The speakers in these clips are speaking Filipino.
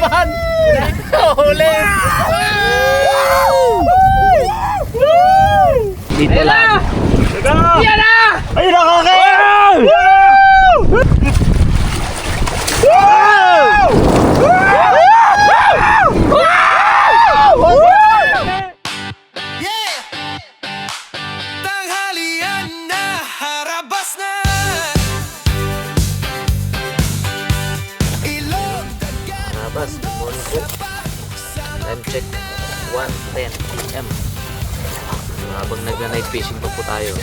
naman! Huli! Dito lang. Yan na! Ay, nakakain! Tanghalian na, harabas na. Ilog, dagat, Harabas, good morning po. Time check, 1:10 PM. Habang nagna-night fishing pa po tayo,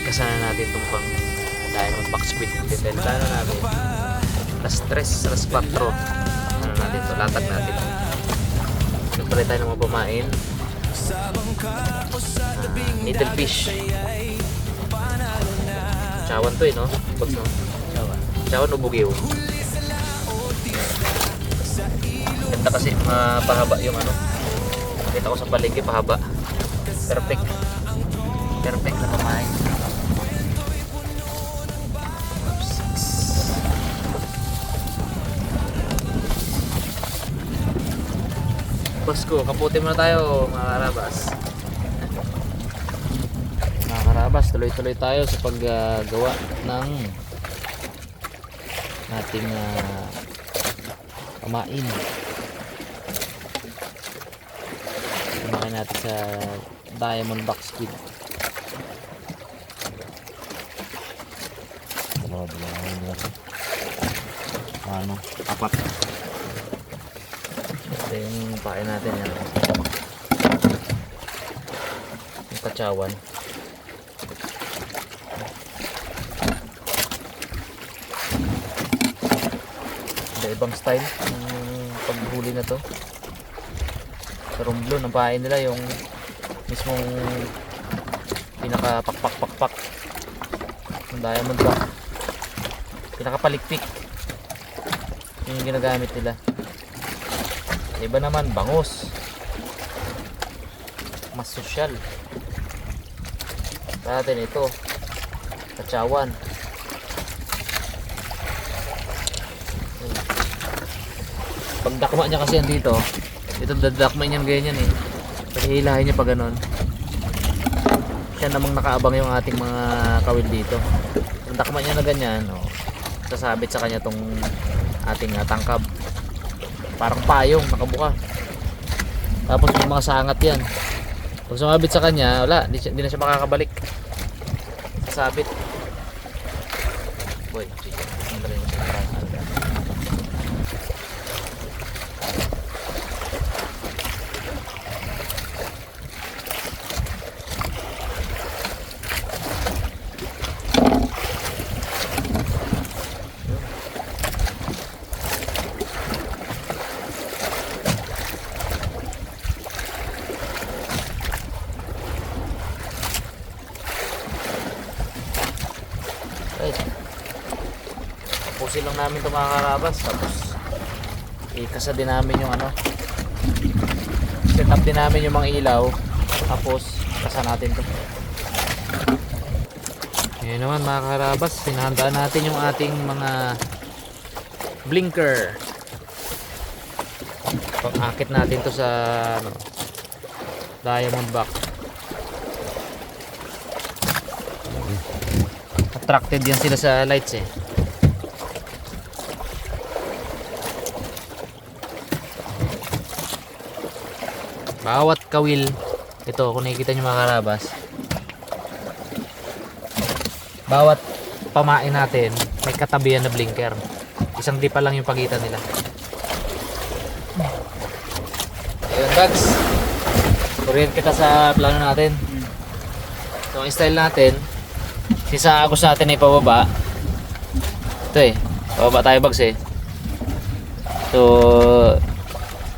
kasana natin itong pang diamond box squid. Dahil plano namin, alas 3, alas 4, ano natin ito, latag natin. Nagpalay tayo ng mga pamain. Needle fish. Chawan to no? Bags no? Chawan o bugiw. Ganda kasi mapahaba yung ano. Nakita ko sa palengke pahaba. Perfect. Perfect na pamain. Pasko, kaputi muna tayo mga karabas. Mga karabas, tuloy-tuloy tayo sa paggawa ng ating pamain. Pamain natin sa diamond box squid. Ano? Apat. Ito yung pain natin yan. Yung kachawan. Ibang style ng paghuli na to. Sa Romblon, ang pain nila yung mismong pinaka pakpak ng diamond ba, pinaka palikpik yung ginagamit nila. Iba naman bangus, mas sosyal. Sa atin ito kachawan. Pagdakma niya kasi yan dito, ito dadakma niyan ganyan eh. Paghihilahin niya pa ganon. Siya namang nakaabang yung ating mga kawil dito. Pag dakma niya na ganyan, sasabit sa kanya tong ating tangkab. Parang payong nakabuka. Tapos may mga sangat yan. Pag sumabit sa kanya, wala, hindi na siya makakabalik. Sasabit. Boy, tapusin lang namin ito mga karabas, tapos ikasa din namin yung set up din namin yung mga ilaw, tapos kasa natin ito. Ngayon naman mga karabas, pinahandaan natin yung ating mga blinker. Pag-akit natin to sa diamond box. Attracted yan sila sa lights eh. Bawat kawil, ito kung nakikita nyo mga karabas, bawat pamain natin may katabihan na blinker. Isang dipa lang yung pagitan nila. Ayun Dags, orient kita sa plano natin. So ang style natin, sa agos natin ay pababa. Ito eh, pababa tayo Bags eh. So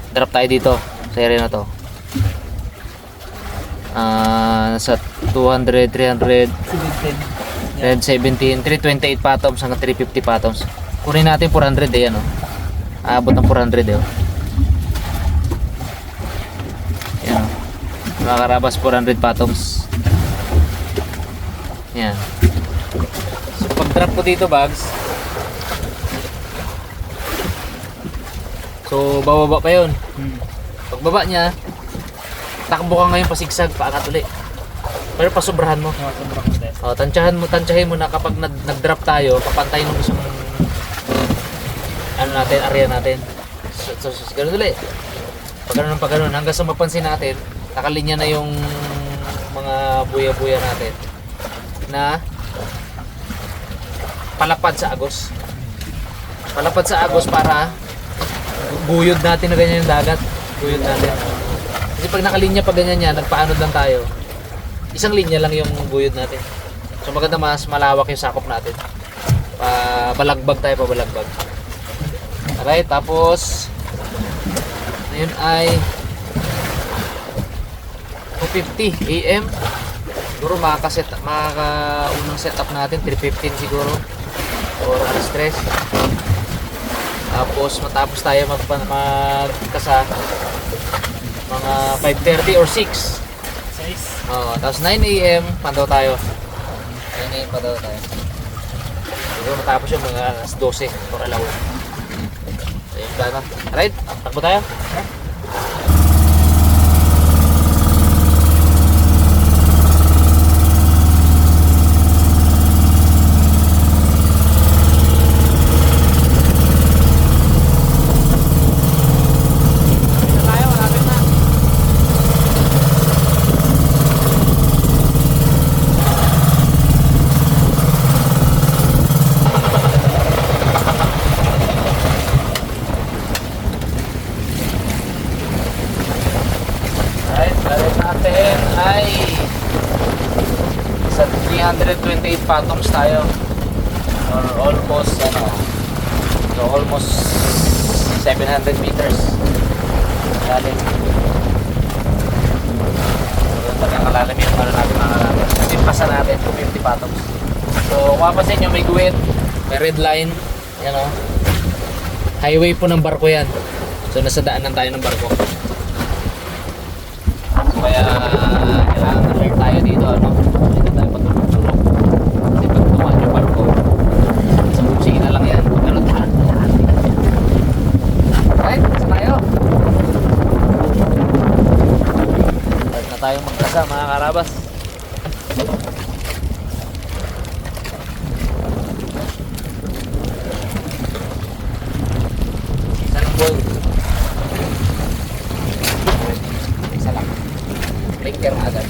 drop tayo dito sa area na to. Sa 200, 300, 317, 328 pathoms hanggang 350 pathoms. Kunin natin 400 eh, aabot ng 400 eh. Yan mga karabas, 400 pathoms. Yan. So pag drop ko dito Bags, So bababa pa yun. Pagbaba niya, takbo ka ngayon pasigsag, paangat uli. Pero pasobrahan mo. Oh, tansyahin mo na kapag nag-drop tayo, papantay nung isang ano natin, area natin. So ganun ulit. Pag ganun, hanggang sa mapansin natin, nakalinya na yung mga buya-buya natin na palapad sa agos. Palapad sa agos para guyod natin na ganyan yung dagat. Guyod natin. Kasi pag nakalinya pa ganyan yan, nagpaanod lang tayo. Isang linya lang yung guyod natin. So maganda mas malawak yung sakop natin. Balagbag tayo, pabalagbag. Alright, tapos ngayon ay 2:50 AM. Siguro makakaunang setup natin 3:15 siguro or alas 3. Tapos matapos tayo magkasa mga 5:30 or 6. Tapos 9 AM pandaw tayo. 9 AM pandaw tayo. Siguro matapos yung mga alas 12 or alaw. So yun plano. Alright, takbo tayo. Ay sa 328 fathoms tayo or almost almost 700 meters lalim. So pagkakalalim yun, paano natin makakalalim, pasa natin 250 fathoms. So kung mapapansin nyo, may guwit, may red line, yan o, highway po ng barko yan. So nasa daanan tayo ng barko. Kaya kailangan alert tayo dito, ano? Dito tayo patulog-tulog. Kasi pag tumaan yung barko, sa bubsingin na lang yan. Pero tahan. Right, saan tayo? Start na tayong magkasa, mga karabas. Isa lang boy. Isa lang. Blinker na agad.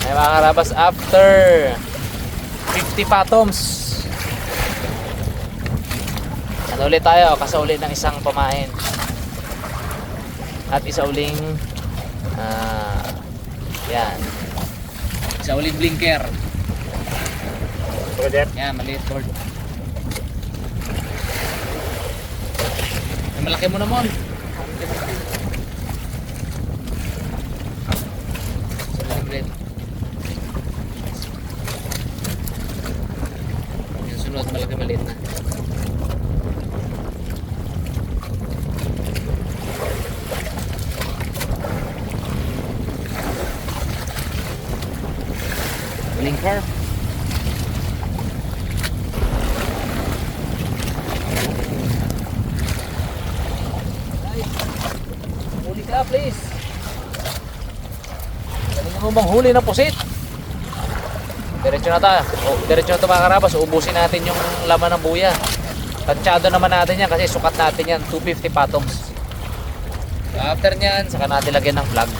Ay mga karabas, after 50 fathoms ano ulit tayo, kasauli ng isang pamain at isa uling yan, isa uling blinker. Yan, maliit board. Malaki mo naman. Yung sunod, malaki maliit na. Blinker. Please. Galing mo bang huli ng pusit? Diretso na tayo. Diretso na ito mga karabas. Ubusin natin yung laman ng buya. Tansyado naman natin yan kasi sukat natin yan. 250 fathoms. So after nyan, saka natin lagyan ng flag.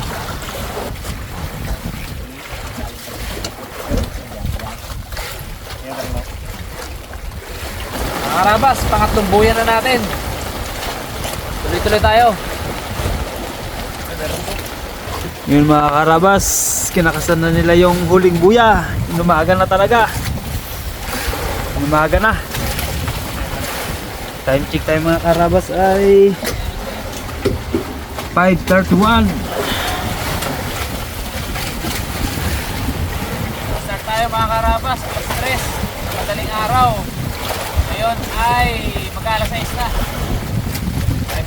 Mga karabas, pangatlong buya na natin. Tuloy-tuloy tayo. Yun mga karabas, kinakasan na nila yung huling buya. Inumaga na talaga. Inumaga na. Time check tayo mga karabas ay 5:31. Start tayo mga karabas, alas 3, madaling araw. Ngayon ay mag-alas 6 na.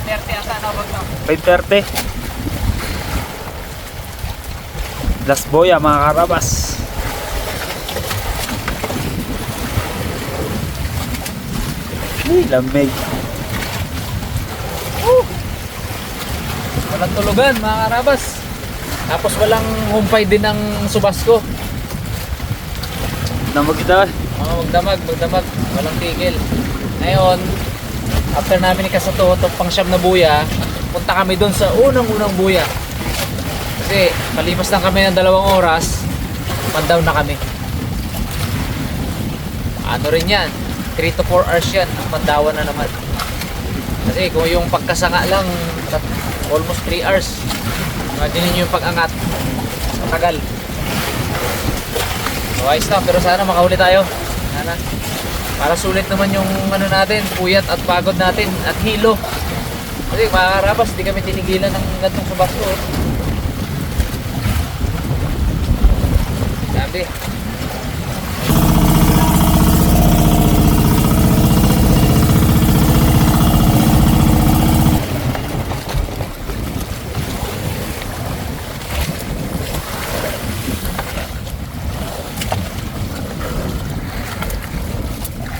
5:30 ata na wag na. 5:30. Last boya mga karabas. Lamig. Walang tulugan mga karabas. Tapos walang humpay din ng subasco. Damag ito. Magdamag. Walang tigil. Ngayon, after namin ikasato itong pang siyam na buya, punta kami doon sa unang buya. Kasi palipas lang kami ng 2 oras, pandown na kami. Ano rin yan? 3 to 4 hours yan. Ang pandawan na naman. Kasi kung yung pagkasanga lang, almost 3 hours. Imagine nyo yung pag-angat. Matagal. So, ayos na. Pero sana makahuli tayo. Sana. Para sulit naman yung ano natin, puyat at pagod natin at hilo. Kasi mga karabas, di kami tinigilan ng gantong subasko. Sabi.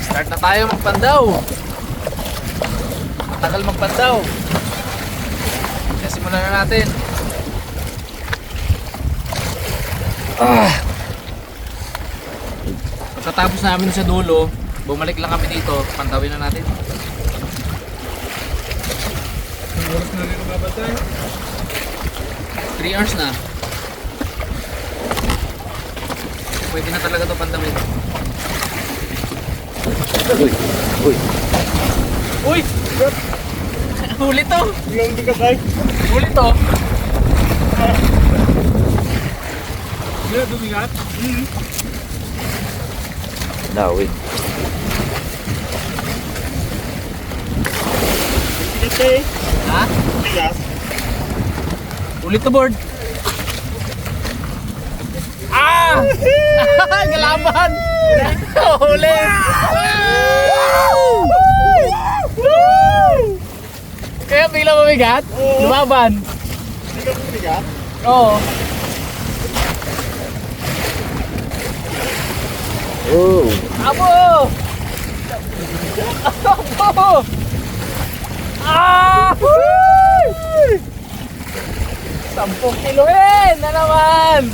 Start na tayo magpandaw. Matagal magpandaw. Kaya simulan na natin. Pagkatapos namin sa dulo, bumalik lang kami dito, pantawin na natin. Oras na rin mabatay. 3 hours na. Pwede na talaga ito pantawin. Uy! Huli to! Yung bigas ay. Huli to! Wala dumigat? Dawi. Bigas eh. Ha? Bigas. Huli to, board! Ah! Galaban! Huli! Kaya bigla mabigat? Lumaban? Bigas bigas. Oo. Oh. Abo! Abo! Ah! 10 kilo na naman!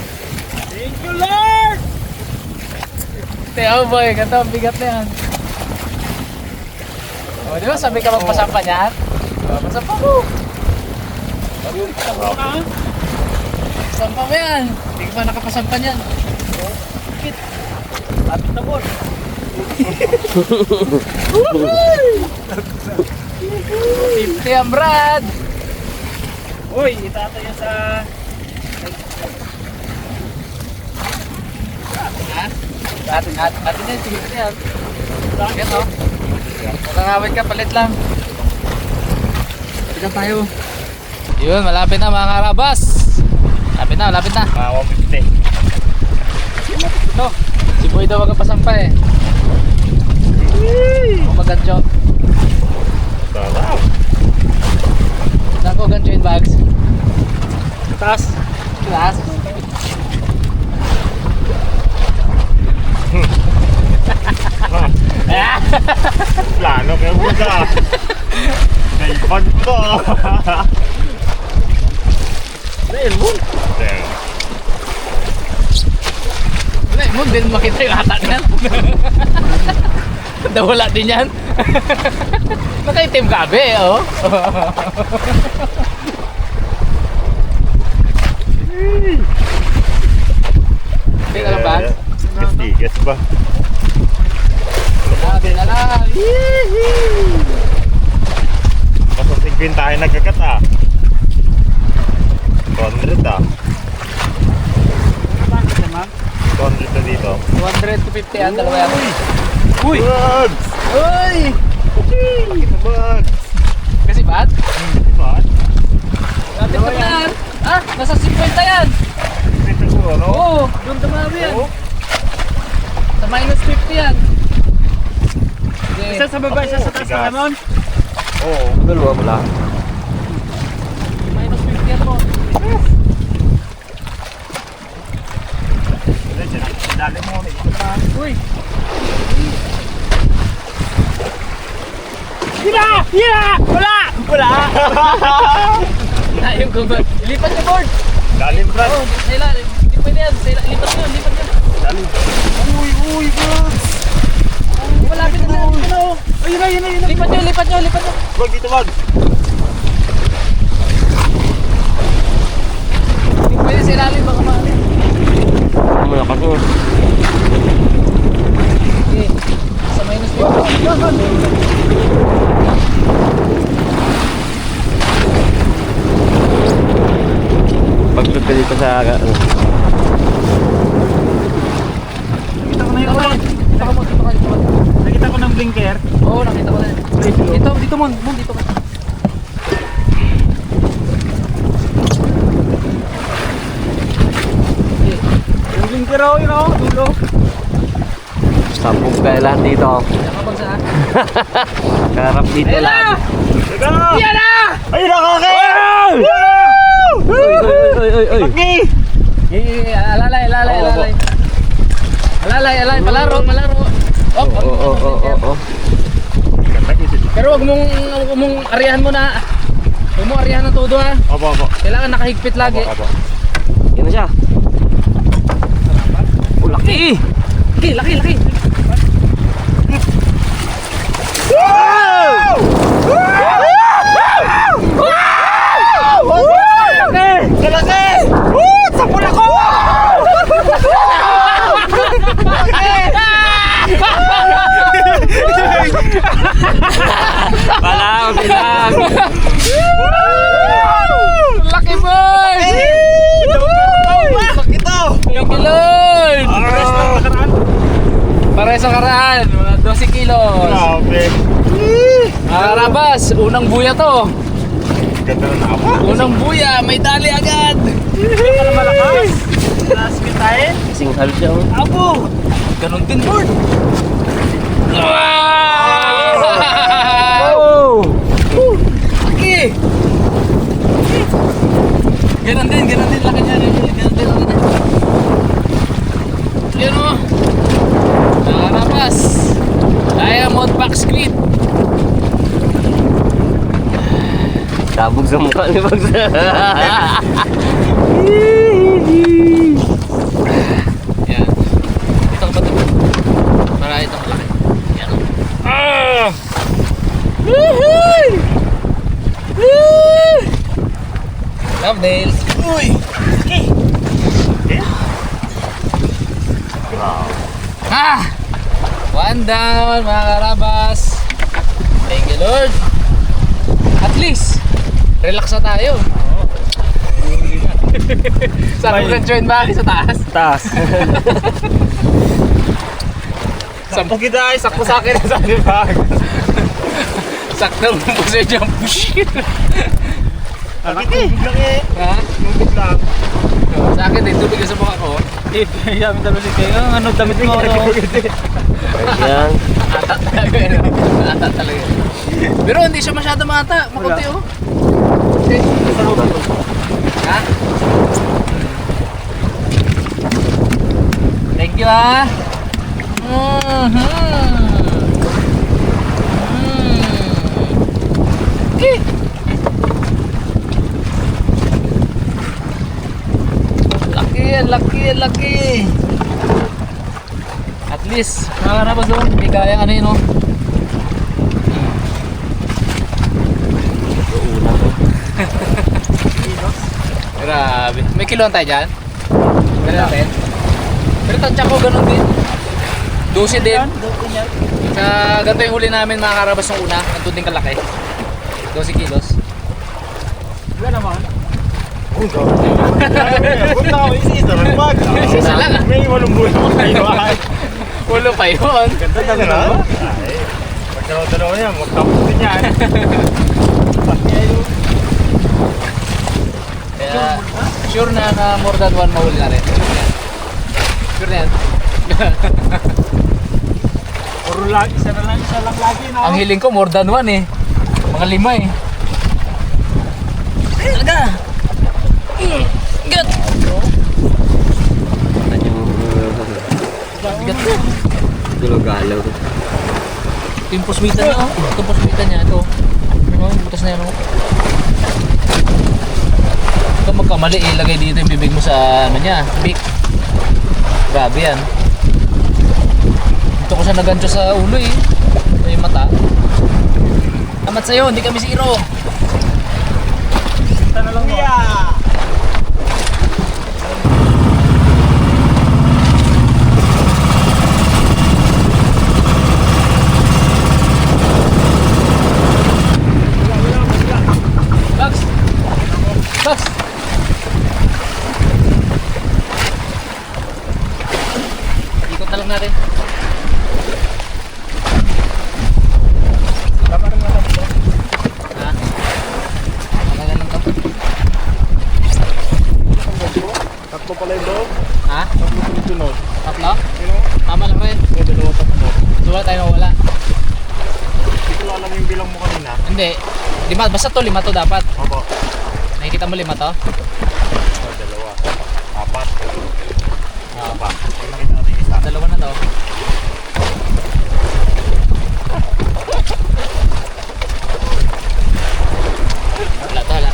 Thank you, Lord! Teo boy, ganito ang bigat na yan. O, di ba sabi ka magpasampa niyan? O, pasampa mo. Sampa mo yan. Hindi ka pa nakapasampa niyan. Bakit? Lapit na po. 50 ang Brad. Uy, itatayo sa... Ha? Atin yan, sige ko yan. Bakit o? Makakawit ka, palit lang. Palit lang tayo. Yun, malapit na mga karabas. Malapit na. Mga 150. Ito, si Boy daw wag pasampa eh. Magancho. Sarap. Saan ko gancho yung bags? Taas. Class. Plano kayo buka. Naipag ko. Dahil mo. Wala, mo din makita yung ata niyan. Nawala din yan. Nakaitim gabi oh. Hindi ka lang ba? Tigas ba? Sabi na lang. Kaso 50 tayo nagkagat ah. 200 ah. 200 na dito. 200 to 50 ang dalawa yan. Uy! Bugs! Uy! Bugs! Kasi ba't? Ba't? Lapit na yan. Ah, nasa 50 yan. Ito ko ano? Oo, doon tumami yan. Oo. Sa minus 50 yan. Sige. Isa sa baba, isa sa taas ng lemon? Oo. Dalawa mo lang. Minus 50 yan mo. Dali mo. Uy! Wala! Ayun ko ba? Lipat niyo, board! Lalim, Brad. Oo, sa ilalim. Hindi pwede yan. Lipat niyo, lipat niyo. Lalim. Uy, Brad. Malapit na. Ayun. Lipat niyo. Wag dito, wag. Hindi pwede sa ilalim, baka maaari. Ano na kasi? Okay. Sa minus 50. Pagtut ka dito sa ano. Nakita ko na yung ulan. Dito ka. Nakita ko ng blinker. Oo, nakita ko na. Dito mo, dito ka. Yung blinker ako, yun ako. Dulo. Sabog ka lahat dito. Nakabag saan? Karap dito lahat. Teka! Yan na! Ayun ako, Kay! Oy. Okay! Alalay. Alalay, palaro. Op. Oo. Pero wag mong arihan mo na. Huwag mong arihan ng todo ha. Opo. Kailangan nakahigpit lagi. Opo. Yan na siya. Oh, laki! Laki. Kalaki! Sapul ako! Pala, okay lang. Laki boy! Laki to! Thank you Lord! Pares lang nakaraan. Pare sa karaan, mga 12 kilos. Grabe. Mga karabas, unang buya to. Ganda na ako. Unang buya, may dali agad. Para malakas. Last kill tayo. Singhal siya. Oh. Apo! Ganon din Lord. Oh! Laki! Ganon din laki niya. Ganon din. Yan o. Mga karabas, Diamond Back Squid. Sabog sa mukha ni Bags. Yan. Ito ba ito? Para ito malaki. Yan. Love nails. Uy! Ah! One down mga karabas. Thank you Lord. At least, relax na tayo. Sarap ng joint bag sa taas. Taas. Sampo kita ay sakpo sa akin sa bag. Saktong puso dyan. Push! Laki. Lang eh. Ha? Tubig lang. Sa akin din, tubig ka sa mukha ko. Yamin damit kayo. Ano damit mo? Yan. Ata talaga yun. Ata talaga. Pero hindi siya masyado mata. Makunti oh. Okay. Ha? Thank you ha. Okay. Laki. At least, mga karabas doon, hindi kaya ano yun, no? Grabe. May kiloan tayo dyan? Meron natin? Pero tansya ko ganun din. 12 din. Sa ganito yung huli namin mga karabas ng una. Nandun din kalaki. 12 kilos. Wala naman. Punta ko isa lang bag. Isa lang ah. May walong buhay mo kayo. Ulo pa yun. Ganda na gano'n. Pagkaraw-dalawa niya, magtapos din yan. Kaya sure na more than one mahuli na rin. Sure na yan. Puro lang, isa lang lagi, no? Ang hiling ko more than one eh. Mga 5 eh. Talaga. Bigat. Bigat ko. Galaw-galaw. Ito yung puswitan niya, oh. Ito yung puswitan niya, ito. Ano, yung butas na yan, oh. Ito magkamali, ilagay dito yung bibig mo sa, ano niya, big. Grabe yan. Ito ko siya nagancho sa ulo, eh. Ito yung mata. Amat sa'yo, hindi kami zero. Punta na lang mo. Bugs! Bugs! Ikot na lang natin. Tama rin naman ito. Ha? Magagal lang to. Tatlo pala yung loob. Ha? Tatlo yung sunod. Tatlo? You know? Tama lang rin. O, dalawa tatlo. So wala tayo nawala. Hindi ko alam yung bilang mo kanina. Hindi. Lima, basta to, lima to dapat. Opo. Nakikita mo lima to? O, dalawa. Apat. Oo. Apat. Pag nakita natin isa. Dalawa na to. Wala to, wala.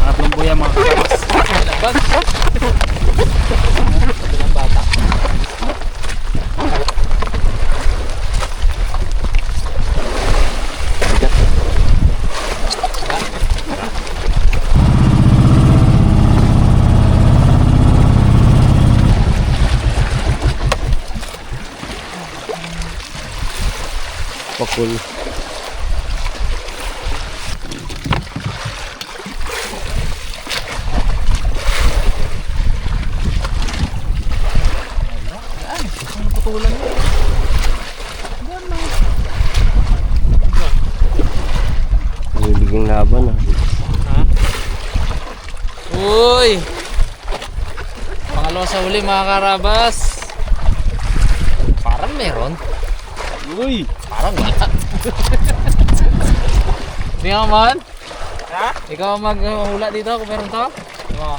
Tatlong buya mga karabas. Ilang bag? Ilang bata. Pakul. Putulan mo. Bibiging laban ah. Ha? Uy! Pangalawa sa huli mga karabas. Parang meron. Uy! Parang wala. Tingnan mo man. Ha? Ikaw ang maghula dito kung meron to. Tingnan mo.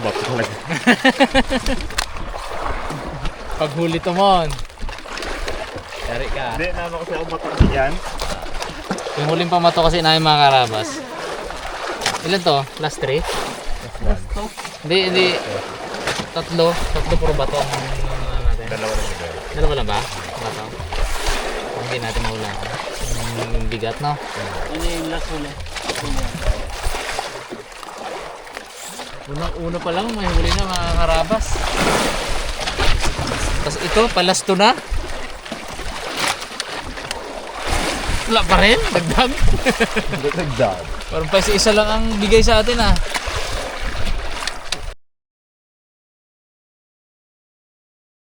Bato talaga. Paghuli to mon. Dari ka. Hindi, naman kasi ako bato yan. Yung huling pamato kasi namin mga karabas. Ilan to? Last 3? Hindi. Tatlo puro bato ang natin. Dalawa rin ito. Dalawa lang ba? Bato. Hindi natin mahula. Yung bigat, no? Ano yung last huli? Una pa lang, may huli na mga karabas. Tapos ito, palasto na. Wala pa rin, dagdag. Dagdag. Parang pa isa lang ang bigay sa atin ah.